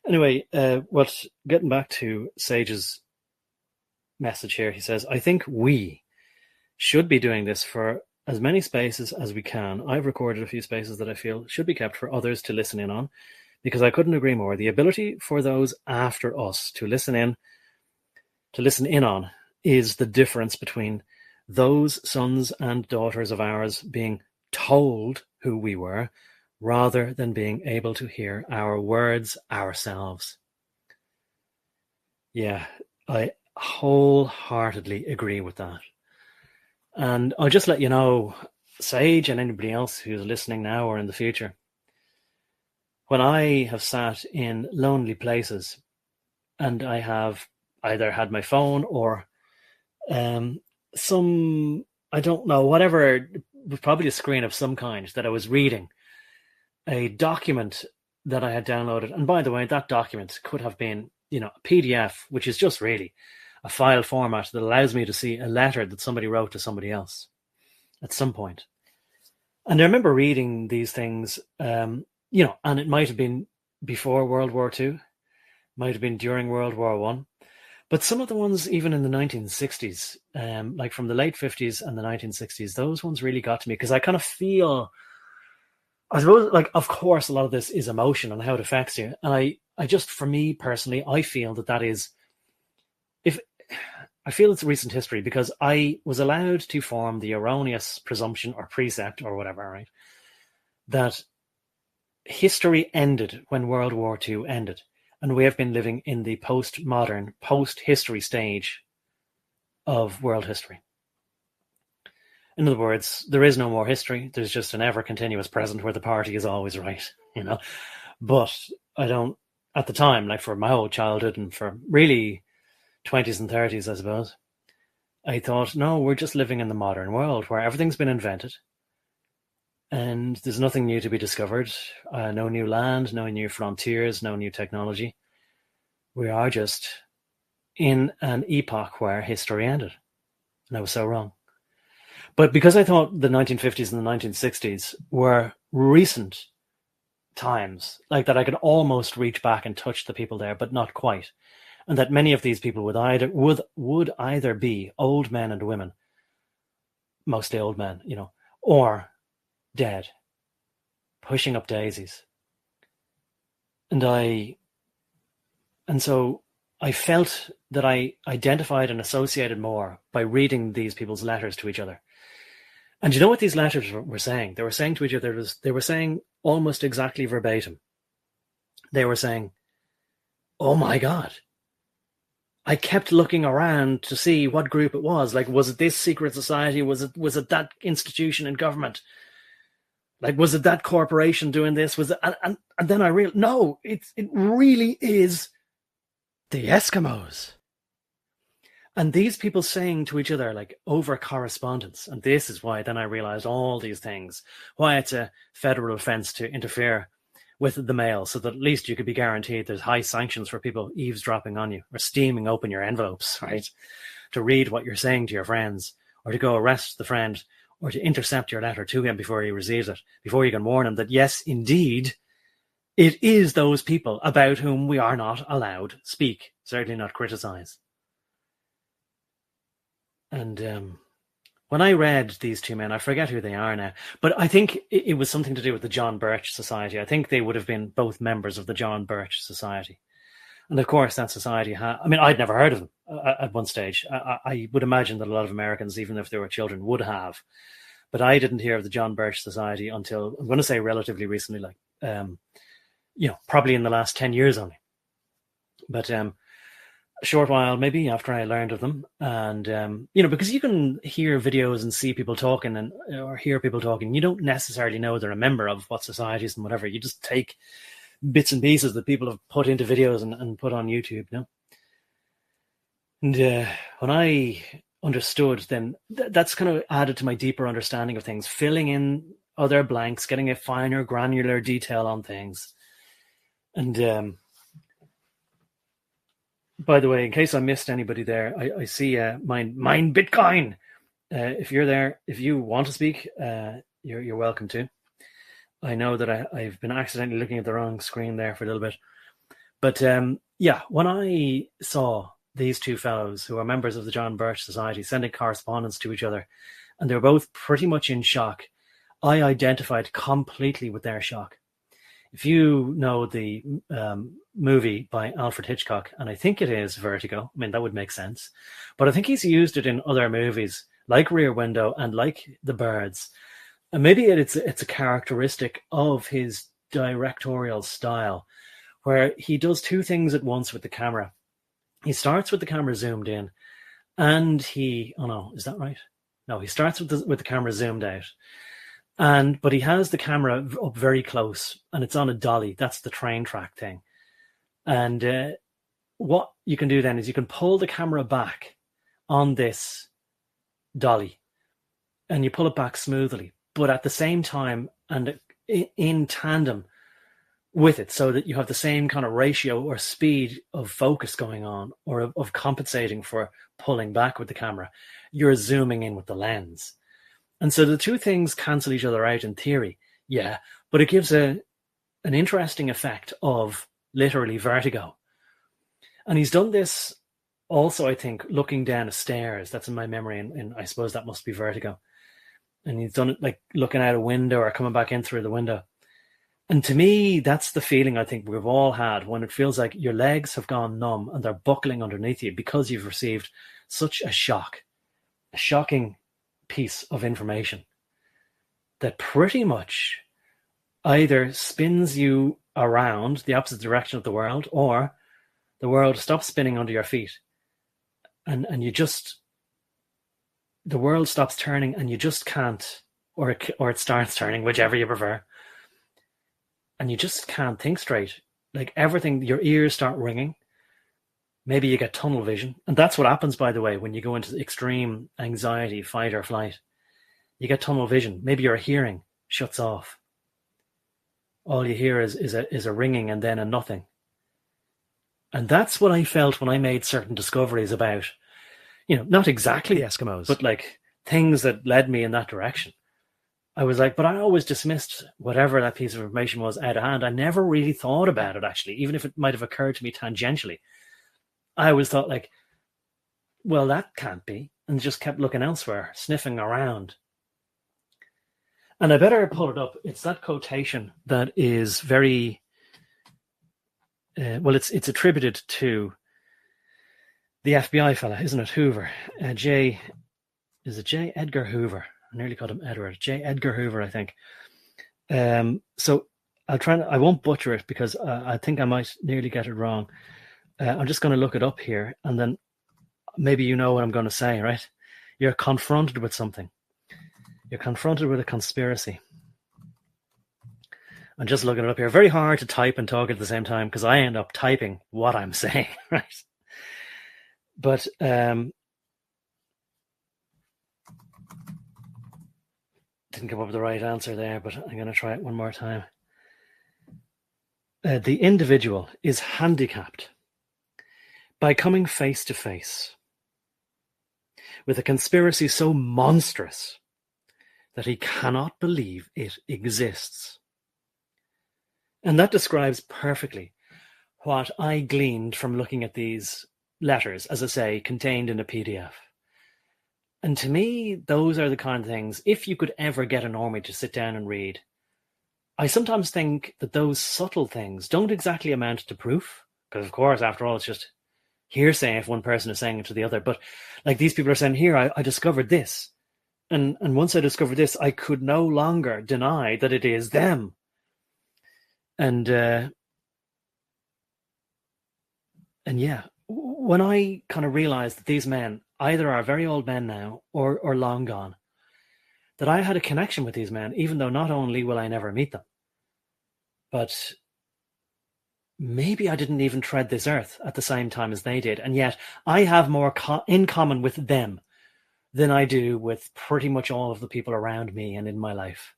Anyway, getting back to Sage's message here, he says, I think we should be doing this for as many spaces as we can. I've recorded a few spaces that I feel should be kept for others to listen in on, because I couldn't agree more. The ability for those after us to listen in on is the difference between those sons and daughters of ours being told who we were rather than being able to hear our words ourselves. Yeah, I wholeheartedly agree with that. And I'll just let you know, Sage and anybody else who's listening now or in the future, when I have sat in lonely places and I have either had my phone or some, I don't know, whatever, probably a screen of some kind that I was reading, a document that I had downloaded. And by the way, that document could have been, a PDF, which is just really a file format that allows me to see a letter that somebody wrote to somebody else at some point. And I remember reading these things, and it might have been before World War II, might have been during World War One. But some of the ones, even in the 1960s, like from the late 50s and the 1960s, those ones really got to me because I kind of feel, I suppose, like, of course, a lot of this is emotion and how it affects you. And I just, for me personally, I feel that is, I feel it's recent history because I was allowed to form the erroneous presumption or precept or whatever, right? That history ended when World War II ended. And we have been living in the postmodern, post-history stage of world history. In other words, there is no more history. There's just an ever-continuous present where the party is always right, But I don't, at the time, like for my whole childhood and for really 20s and 30s, I suppose, I thought, no, we're just living in the modern world where everything's been invented and there's nothing new to be discovered. No new land, no new frontiers, no new technology. We are just in an epoch where history ended. And I was so wrong. But because I thought the 1950s and the 1960s were recent times, like that I could almost reach back and touch the people there, but not quite. And that many of these people would either be old men and women, mostly old men, or dead, pushing up daisies. And so I felt that I identified and associated more by reading these people's letters to each other. And you know what these letters were saying? They were saying to each other, they were saying almost exactly verbatim. They were saying, oh my God, I kept looking around to see what group it was. Like, was it this secret society? Was it that institution in government? Like, was it that corporation doing this? Was it? And then I realized, no, it really is the Eskimos. And these people saying to each other, like, over correspondence. And this is why then I realized all these things, why it's a federal offense to interfere with the mail, so that at least you could be guaranteed there's high sanctions for people eavesdropping on you or steaming open your envelopes, right? To read what you're saying to your friends, or to go arrest the friend, or to intercept your letter to him before he receives it, before you can warn him that, yes, indeed, it is those people about whom we are not allowed speak, certainly not criticize. And when I read these two men, I forget who they are now, but I think it was something to do with the John Birch Society. I think they would have been both members of the John Birch Society. And of course, that society I'd never heard of them at one stage. I would imagine that a lot of Americans, even if they were children, would have. But I didn't hear of the John Birch Society until, I'm going to say relatively recently, like, probably in the last 10 years only. But a short while maybe after I learned of them. And, because you can hear videos and see people talking or hear people talking, you don't necessarily know they're a member of what societies and whatever. You just take bits and pieces that people have put into videos and put on YouTube, And when I understood, then that's kind of added to my deeper understanding of things, filling in other blanks, getting a finer, granular detail on things. And by the way, in case I missed anybody there, I see Mine Bitcoin. If you're there, if you want to speak, you're welcome to. I know that I've been accidentally looking at the wrong screen there for a little bit. But yeah, when I saw these two fellows who are members of the John Birch Society sending correspondence to each other, and they were both pretty much in shock, I identified completely with their shock. If you know the movie by Alfred Hitchcock, and I think it is Vertigo, I mean, that would make sense, but I think he's used it in other movies like Rear Window and like The Birds. And maybe it's a characteristic of his directorial style, where he does two things at once with the camera. He starts with the camera zoomed in, and he starts with the camera zoomed out, but he has the camera up very close, and it's on a dolly. That's the train track thing. And what you can do then is you can pull the camera back on this dolly, and you pull it back smoothly, but at the same time and in tandem with it, so that you have the same kind of ratio or speed of focus going on, or of compensating for pulling back with the camera. You're zooming in with the lens. And so the two things cancel each other out in theory, yeah, but it gives an interesting effect of literally vertigo. And he's done this also, I think, looking down a stairs. That's in my memory, and I suppose that must be Vertigo. And he's done it like looking out a window or coming back in through the window. And to me, that's the feeling I think we've all had when it feels like your legs have gone numb and they're buckling underneath you because you've received such a shocking piece of information that pretty much either spins you around the opposite direction of the world, or the world stops spinning under your feet. And the world stops turning, and you just can't, or it starts turning, whichever you prefer, and you just can't think straight. Like everything, your ears start ringing. Maybe you get tunnel vision, and that's what happens, by the way, when you go into extreme anxiety, fight or flight. You get tunnel vision. Maybe your hearing shuts off. All you hear is a ringing and then a nothing. And that's what I felt when I made certain discoveries about, not exactly Eskimos, but like things that led me in that direction. I was like, but I always dismissed whatever that piece of information was out of hand. I never really thought about it, actually, even if it might have occurred to me tangentially. I always thought like, well, that can't be, and just kept looking elsewhere, sniffing around. And I better pull it up. It's that quotation that is very... it's attributed to the FBI fella, isn't it? Hoover. J. Edgar Hoover? I nearly called him Edward. J. Edgar Hoover, I think. So I won't butcher it because I think I might nearly get it wrong. I'm just going to look it up here, and then maybe you know what I'm going to say, right? You're confronted with something. You're confronted with a conspiracy. I'm just looking it up here. Very hard to type and talk at the same time because I end up typing what I'm saying, right? But didn't come up with the right answer there, but I'm going to try it one more time. The individual is handicapped by coming face to face with a conspiracy so monstrous that he cannot believe it exists. And that describes perfectly what I gleaned from looking at these letters, as I say, contained in a PDF. And to me, those are the kind of things, if you could ever get a normie to sit down and read, I sometimes think that those subtle things don't exactly amount to proof, because of course, after all, it's just hearsay if one person is saying it to the other. But like these people are saying, here, I discovered this. And once I discovered this, I could no longer deny that it is them. And yeah, when I kind of realized that these men either are very old men now or long gone, that I had a connection with these men, even though not only will I never meet them, but maybe I didn't even tread this earth at the same time as they did. And yet I have more in common with them than I do with pretty much all of the people around me and in my life.